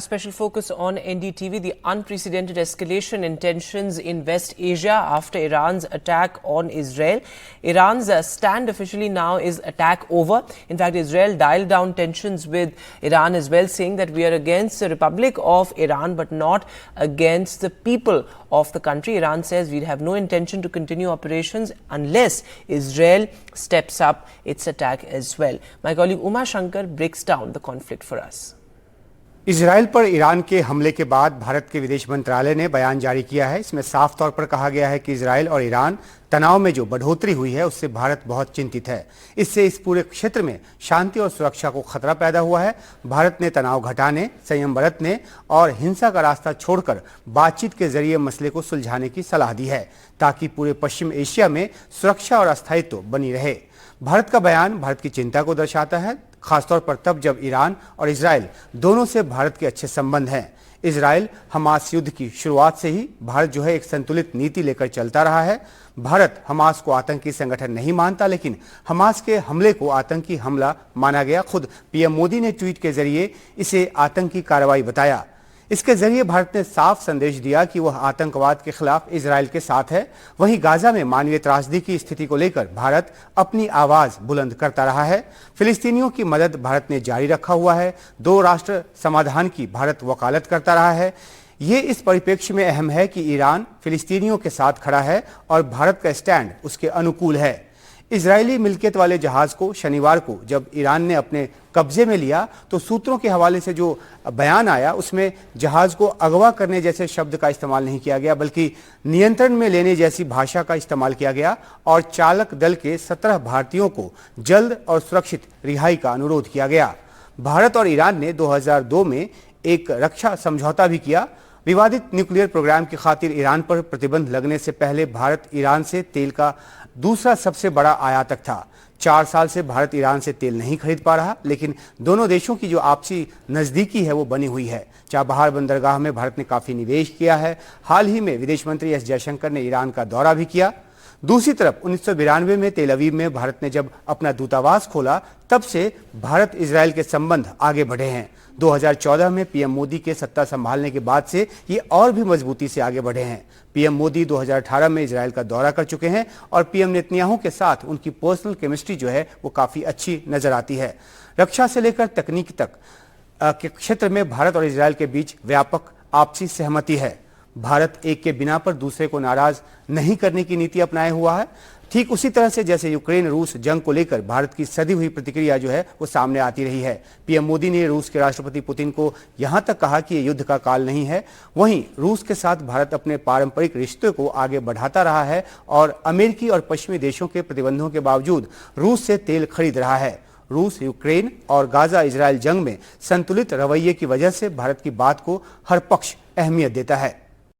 Special focus on NDTV, the unprecedented escalation in tensions in West Asia after Iran's attack on Israel. Iran's stand officially now is attack over. In fact, Israel dialed down tensions with Iran as well, saying that we are against the Republic of Iran but not against the people of the country. Iran says we have no intention to continue operations unless Israel steps up its attack as well. My colleague Uma Shankar breaks down the conflict for us. Israel पर Iran के हमले के बाद भारत के विदेश मंत्रालय ने बयान जारी किया है। इसमें साफ तौर पर कहा गया है कि इजराइल और ईरान तनाव में जो बढ़ोतरी हुई है उससे भारत बहुत चिंतित है। इससे इस पूरे क्षेत्र में शांति और सुरक्षा को खतरा पैदा हुआ है। भारत ने तनाव घटाने, संयम बरतने और हिंसा का रास्ता छोड़कर बातचीत के जरिए मसले को सुलझाने की सलाह दी है ताकि पूरे पश्चिम एशिया में सुरक्षा और अस्थायित्व बनी रहे। भारत का बयान भारत की चिंता को दर्शाता है, खासतौर पर तब जब ईरान और इजराइल दोनों से भारत के अच्छे संबंध हैं। इजराइल हमास युद्ध की शुरुआत से ही भारत जो है एक संतुलित नीति लेकर चलता रहा है। भारत हमास को आतंकी संगठन नहीं मानता, लेकिन हमास के हमले को आतंकी हमला माना गया। खुद पीएम मोदी ने ट्वीट के जरिए इसे आतंकी कार्रवाई बताया। इसके जरिए भारत ने साफ संदेश दिया कि वह आतंकवाद के खिलाफ इजराइल के साथ है। वहीं गाजा में मानवीय त्रासदी की स्थिति को लेकर भारत अपनी आवाज बुलंद करता रहा है। फिलिस्तीनियों की मदद भारत ने जारी रखा हुआ है। 2 राष्ट्र समाधान की भारत वकालत करता रहा है। ये इस परिप्रेक्ष्य में अहम है कि ईरान फिलिस्तीनियों के साथ खड़ा है और भारत का स्टैंड उसके अनुकूल है। इजरायली मिल्कियत वाले जहाज को शनिवार को जब ईरान ने अपने कब्जे में लिया तो सूत्रों के हवाले से जो बयान आया उसमें जहाज को अगवा करने जैसे शब्द का इस्तेमाल नहीं किया गया, बल्कि नियंत्रण में लेने जैसी भाषा का इस्तेमाल किया गया और चालक दल के 17 भारतीयों को जल्द और सुरक्षित रिहाई का अनुरोध किया गया। भारत और ईरान ने 2002 में एक रक्षा समझौता भी किया। विवादित न्यूक्लियर प्रोग्राम की खातिर ईरान पर प्रतिबंध लगने से पहले भारत ईरान से तेल का दूसरा सबसे बड़ा आयातक था। 4 साल से भारत ईरान से तेल नहीं खरीद पा रहा, लेकिन दोनों देशों की जो आपसी नजदीकी है वो बनी हुई है। चाबहार बंदरगाह में भारत ने काफी निवेश किया है। हाल ही में विदेश मंत्री एस जयशंकर ने ईरान का दौरा भी किया। दूसरी तरफ 1992 में तेल अवीव में भारत ने जब अपना दूतावास खोला तब से भारत इजराइल के संबंध आगे बढ़े हैं। 2014 में पीएम मोदी के सत्ता संभालने के बाद से ये और भी मजबूती से आगे बढ़े हैं। पीएम मोदी 2018 में इजराइल का दौरा कर चुके हैं और पीएम नेतन्याहू के साथ उनकी पर्सनल केमिस्ट्री जो है वो काफी अच्छी नजर आती है। रक्षा से लेकर तकनीक तक के क्षेत्र में भारत और इजराइल के बीच व्यापक आपसी सहमति है। भारत एक के बिना पर दूसरे को नाराज नहीं करने की नीति अपनाए हुआ है। ठीक उसी तरह से जैसे यूक्रेन रूस जंग को लेकर भारत की सदी हुई प्रतिक्रिया जो है वो सामने आती रही है। पीएम मोदी ने रूस के राष्ट्रपति पुतिन को यहां तक कहा कि ये युद्ध का काल नहीं है। वहीं रूस के साथ भारत अपने पारंपरिक रिश्ते को आगे बढ़ाता रहा है और अमेरिकी और पश्चिमी देशों के प्रतिबंधों के बावजूद रूस से तेल खरीद रहा है। रूस यूक्रेन और गाजा इजराइल जंग में संतुलित रवैये की वजह से भारत की बात को हर पक्ष अहमियत देता है।